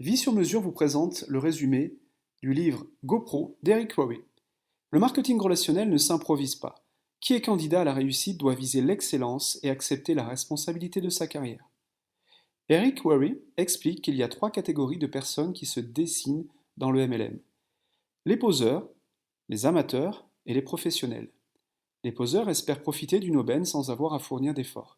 Vie sur mesure vous présente le résumé du livre GoPro d'Eric Worre. Le marketing relationnel ne s'improvise pas. Qui est candidat à la réussite doit viser l'excellence et accepter la responsabilité de sa carrière. Eric Worre explique qu'il y a 3 catégories de personnes qui se dessinent dans le MLM. Les poseurs, les amateurs et les professionnels. Les poseurs espèrent profiter d'une aubaine sans avoir à fournir d'efforts.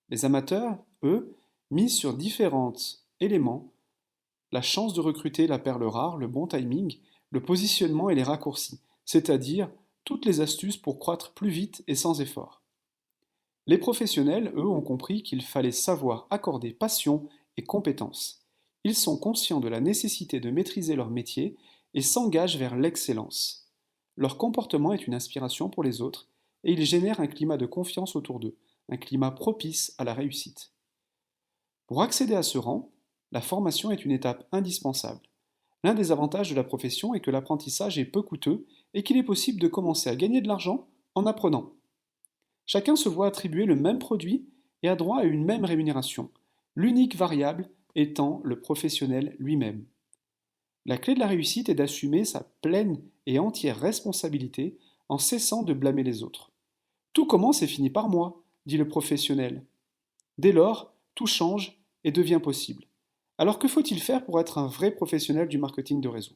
Les amateurs, eux, misent sur différents éléments: la chance de recruter la perle rare, le bon timing, le positionnement et les raccourcis, c'est-à-dire toutes les astuces pour croître plus vite et sans effort. Les professionnels, eux, ont compris qu'il fallait savoir accorder passion et compétence. Ils sont conscients de la nécessité de maîtriser leur métier et s'engagent vers l'excellence. Leur comportement est une inspiration pour les autres et ils génèrent un climat de confiance autour d'eux, un climat propice à la réussite. Pour accéder à ce rang, la formation est une étape indispensable. L'un des avantages de la profession est que l'apprentissage est peu coûteux et qu'il est possible de commencer à gagner de l'argent en apprenant. Chacun se voit attribuer le même produit et a droit à une même rémunération, l'unique variable étant le professionnel lui-même. La clé de la réussite est d'assumer sa pleine et entière responsabilité en cessant de blâmer les autres. Tout commence et finit par moi, dit le professionnel. Dès lors, tout change et devient possible. Alors que faut-il faire pour être un vrai professionnel du marketing de réseau?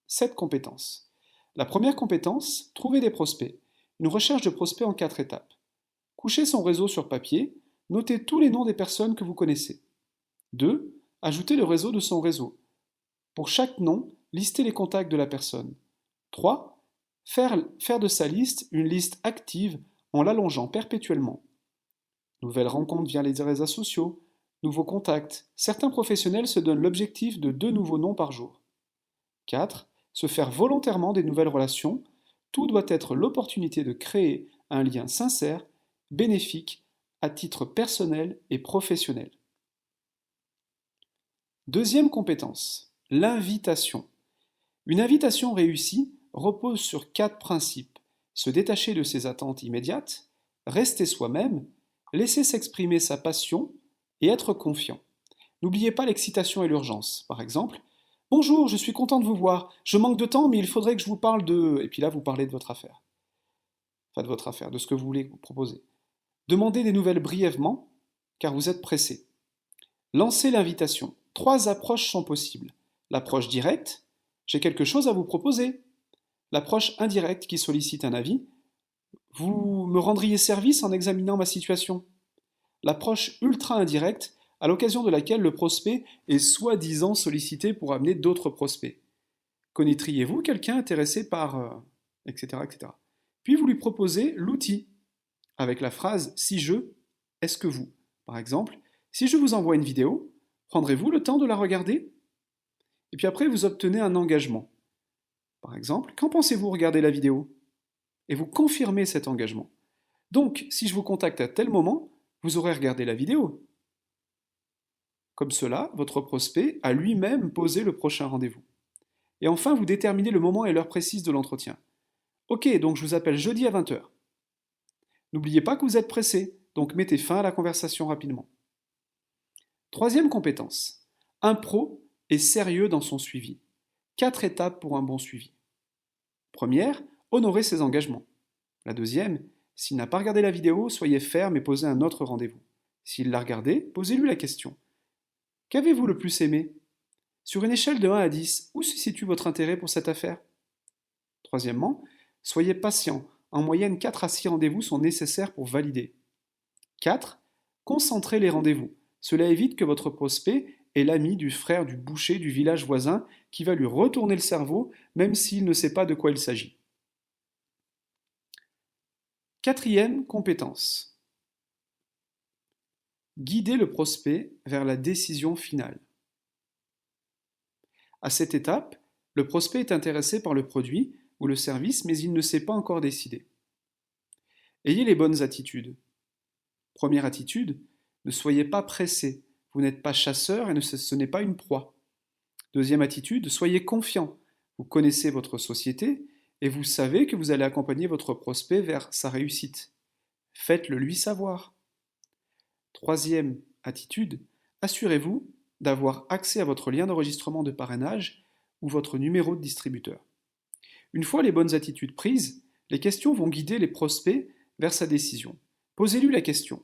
7 compétences. La première compétence, trouver des prospects. Une recherche de prospects en 4 étapes. Coucher son réseau sur papier, notez tous les noms des personnes que vous connaissez. 2. Ajouter le réseau de son réseau. Pour chaque nom, listez les contacts de la personne. 3. Faire de sa liste une liste active en l'allongeant perpétuellement. Nouvelles rencontres via les réseaux sociaux, nouveaux contacts. Certains professionnels se donnent l'objectif de 2 nouveaux noms par jour. 4. Se faire volontairement des nouvelles relations. Tout doit être l'opportunité de créer un lien sincère, bénéfique, à titre personnel et professionnel. Deuxième compétence, l'invitation. Une invitation réussie repose sur 4 principes. Se détacher de ses attentes immédiates, rester soi-même, laisser s'exprimer sa passion et être confiant. N'oubliez pas l'excitation et l'urgence. Par exemple, bonjour, je suis content de vous voir. Je manque de temps, mais il faudrait que je vous parle de... Et puis là, vous parlez de votre affaire. Enfin, de votre affaire, de ce que vous voulez vous proposer. Demandez des nouvelles brièvement, car vous êtes pressé. Lancez l'invitation. 3 approches sont possibles. L'approche directe, j'ai quelque chose à vous proposer. L'approche indirecte qui sollicite un avis, vous me rendriez service en examinant ma situation. L'approche ultra indirecte, à l'occasion de laquelle le prospect est soi-disant sollicité pour amener d'autres prospects. Connaîtriez-vous quelqu'un intéressé par... etc., etc. Puis vous lui proposez l'outil, avec la phrase « si je, est-ce que vous ?» Par exemple, si je vous envoie une vidéo, prendrez-vous le temps de la regarder? Et puis après, vous obtenez un engagement. Par exemple, quand pensez-vous regarder la vidéo? Et vous confirmez cet engagement. Donc, si je vous contacte à tel moment, vous aurez regardé la vidéo. Comme cela, votre prospect a lui-même posé le prochain rendez-vous. Et enfin, vous déterminez le moment et l'heure précise de l'entretien. Ok, donc je vous appelle jeudi à 20 h. N'oubliez pas que vous êtes pressé, donc mettez fin à la conversation rapidement. Troisième compétence. Un pro est sérieux dans son suivi. 4 étapes pour un bon suivi. Première, honorer ses engagements. La deuxième, s'il n'a pas regardé la vidéo, soyez ferme et posez un autre rendez-vous. S'il l'a regardé, posez-lui la question. Qu'avez-vous le plus aimé? Sur une échelle de 1 à 10, où se situe votre intérêt pour cette affaire? Troisièmement, soyez patient. En moyenne, 4 à 6 rendez-vous sont nécessaires pour valider. 4. Concentrez les rendez-vous. Cela évite que votre prospect est l'ami du frère du boucher du village voisin qui va lui retourner le cerveau même s'il ne sait pas de quoi il s'agit. Quatrième compétence. Guider le prospect vers la décision finale. À cette étape, le prospect est intéressé par le produit ou le service, mais il ne s'est pas encore décidé. Ayez les bonnes attitudes. Première attitude, ne soyez pas pressé. Vous n'êtes pas chasseur et ce n'est pas une proie. Deuxième attitude, soyez confiant. Vous connaissez votre société et vous savez que vous allez accompagner votre prospect vers sa réussite. Faites-le lui savoir. Troisième attitude, assurez-vous d'avoir accès à votre lien d'enregistrement de parrainage ou votre numéro de distributeur. Une fois les bonnes attitudes prises, les questions vont guider les prospects vers sa décision. Posez-lui la question: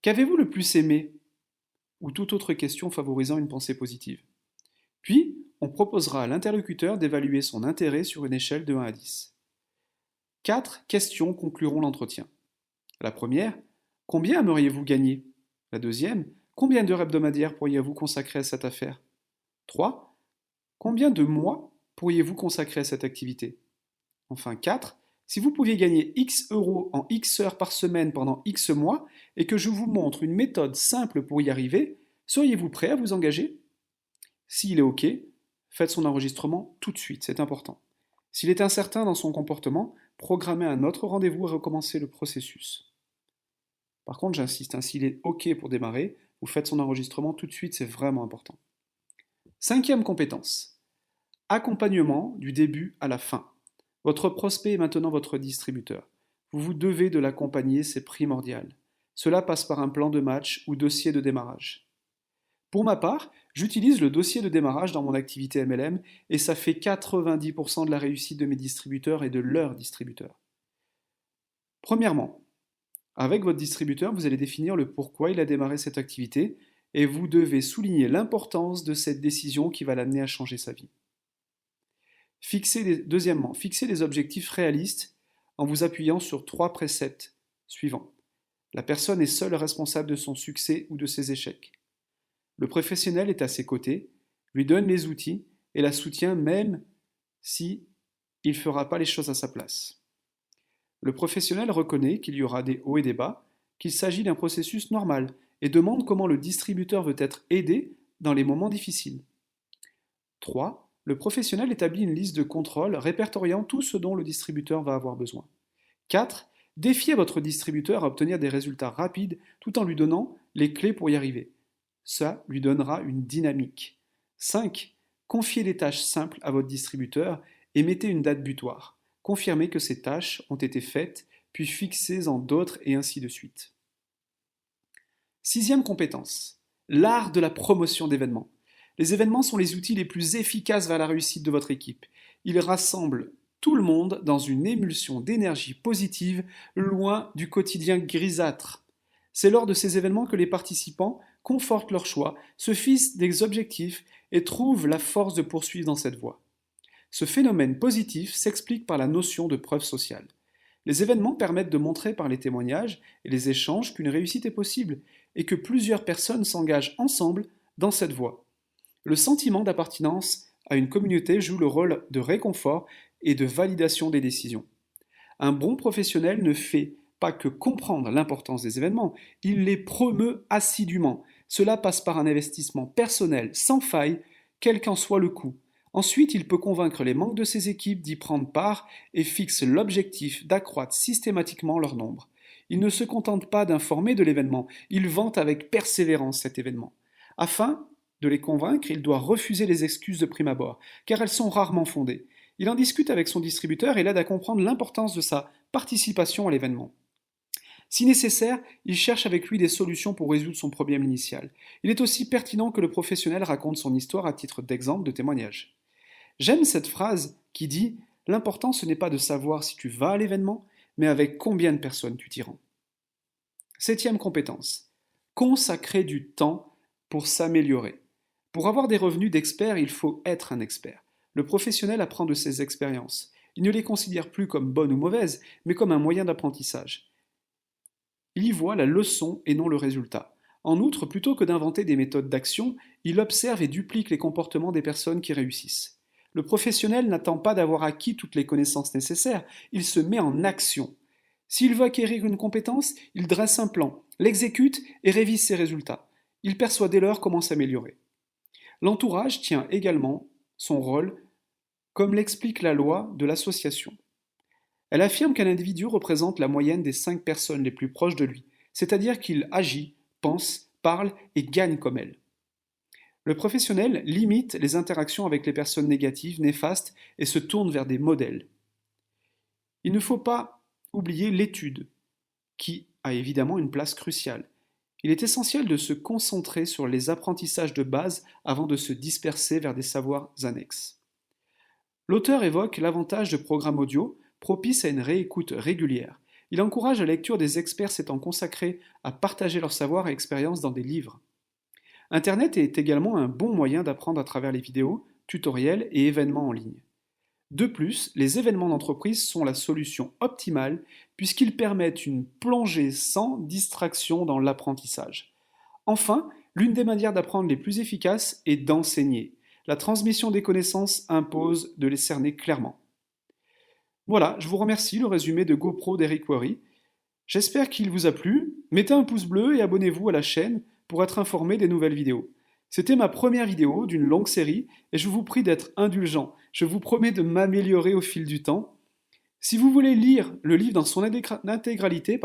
qu'avez-vous le plus aimé? Ou toute autre question favorisant une pensée positive. Puis, on proposera à l'interlocuteur d'évaluer son intérêt sur une échelle de 1 à 10. 4 questions concluront l'entretien. La première: combien aimeriez-vous gagner? La deuxième: combien d'heures hebdomadaires pourriez-vous consacrer à cette affaire? 3. Combien de mois pourriez-vous consacrer à cette activité? Enfin 4. Si vous pouviez gagner X euros en X heures par semaine pendant X mois et que je vous montre une méthode simple pour y arriver, seriez-vous prêt à vous engager? S'il est OK, faites son enregistrement tout de suite, c'est important. S'il est incertain dans son comportement, programmez un autre rendez-vous et recommencez le processus. Par contre, j'insiste, s'il est OK pour démarrer, vous faites son enregistrement tout de suite, c'est vraiment important. 5e compétence. Accompagnement du début à la fin. Votre prospect est maintenant votre distributeur. Vous vous devez de l'accompagner, c'est primordial. Cela passe par un plan de match ou dossier de démarrage. Pour ma part, j'utilise le dossier de démarrage dans mon activité MLM et ça fait 90% de la réussite de mes distributeurs et de leurs distributeurs. Premièrement, avec votre distributeur, vous allez définir le pourquoi il a démarré cette activité et vous devez souligner l'importance de cette décision qui va l'amener à changer sa vie. Deuxièmement, fixez des objectifs réalistes en vous appuyant sur 3 préceptes suivants. La personne est seule responsable de son succès ou de ses échecs. Le professionnel est à ses côtés, lui donne les outils et la soutient même si il ne fera pas les choses à sa place. Le professionnel reconnaît qu'il y aura des hauts et des bas, qu'il s'agit d'un processus normal et demande comment le distributeur veut être aidé dans les moments difficiles. 3. Le professionnel établit une liste de contrôles répertoriant tout ce dont le distributeur va avoir besoin. 4. Défiez votre distributeur à obtenir des résultats rapides tout en lui donnant les clés pour y arriver. Ça lui donnera une dynamique. 5. Confiez des tâches simples à votre distributeur et mettez une date butoir. Confirmez que ces tâches ont été faites, puis fixez-en d'autres et ainsi de suite. 6e compétence, l'art de la promotion d'événements. Les événements sont les outils les plus efficaces vers la réussite de votre équipe. Ils rassemblent tout le monde dans une émulsion d'énergie positive, loin du quotidien grisâtre. C'est lors de ces événements que les participants confortent leur choix, se fixent des objectifs et trouvent la force de poursuivre dans cette voie. Ce phénomène positif s'explique par la notion de preuve sociale. Les événements permettent de montrer par les témoignages et les échanges qu'une réussite est possible et que plusieurs personnes s'engagent ensemble dans cette voie. Le sentiment d'appartenance à une communauté joue le rôle de réconfort et de validation des décisions. Un bon professionnel ne fait pas que comprendre l'importance des événements, il les promeut assidûment. Cela passe par un investissement personnel sans faille, quel qu'en soit le coût. Ensuite, il peut convaincre les membres de ses équipes d'y prendre part et fixe l'objectif d'accroître systématiquement leur nombre. Il ne se contente pas d'informer de l'événement, il vante avec persévérance cet événement. Afin de les convaincre, il doit refuser les excuses de prime abord, car elles sont rarement fondées. Il en discute avec son distributeur et l'aide à comprendre l'importance de sa participation à l'événement. Si nécessaire, il cherche avec lui des solutions pour résoudre son problème initial. Il est aussi pertinent que le professionnel raconte son histoire à titre d'exemple de témoignage. J'aime cette phrase qui dit « L'important ce n'est pas de savoir si tu vas à l'événement, mais avec combien de personnes tu t'y rends. » 7e compétence. Consacrer du temps pour s'améliorer. Pour avoir des revenus d'expert, il faut être un expert. Le professionnel apprend de ses expériences. Il ne les considère plus comme bonnes ou mauvaises, mais comme un moyen d'apprentissage. Il y voit la leçon et non le résultat. En outre, plutôt que d'inventer des méthodes d'action, il observe et duplique les comportements des personnes qui réussissent. Le professionnel n'attend pas d'avoir acquis toutes les connaissances nécessaires, il se met en action. S'il veut acquérir une compétence, il dresse un plan, l'exécute et révise ses résultats. Il perçoit dès lors comment s'améliorer. L'entourage tient également son rôle, comme l'explique la loi de l'association. Elle affirme qu'un individu représente la moyenne des 5 personnes les plus proches de lui, c'est-à-dire qu'il agit, pense, parle et gagne comme elle. Le professionnel limite les interactions avec les personnes négatives, néfastes et se tourne vers des modèles. Il ne faut pas oublier l'étude, qui a évidemment une place cruciale. Il est essentiel de se concentrer sur les apprentissages de base avant de se disperser vers des savoirs annexes. L'auteur évoque l'avantage de programmes audio propices à une réécoute régulière. Il encourage la lecture des experts s'étant consacrés à partager leur savoir et expérience dans des livres. Internet est également un bon moyen d'apprendre à travers les vidéos, tutoriels et événements en ligne. De plus, les événements d'entreprise sont la solution optimale puisqu'ils permettent une plongée sans distraction dans l'apprentissage. Enfin, l'une des manières d'apprendre les plus efficaces est d'enseigner. La transmission des connaissances impose de les cerner clairement. Voilà, je vous remercie, le résumé de GoPro d'Eric Worre. J'espère qu'il vous a plu. Mettez un pouce bleu et abonnez-vous à la chaîne pour être informé des nouvelles vidéos. C'était ma première vidéo d'une longue série et je vous prie d'être indulgent. Je vous promets de m'améliorer au fil du temps. Si vous voulez lire le livre dans son intégralité,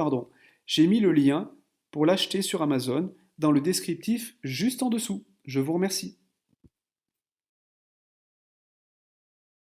j'ai mis le lien pour l'acheter sur Amazon dans le descriptif juste en dessous. Je vous remercie.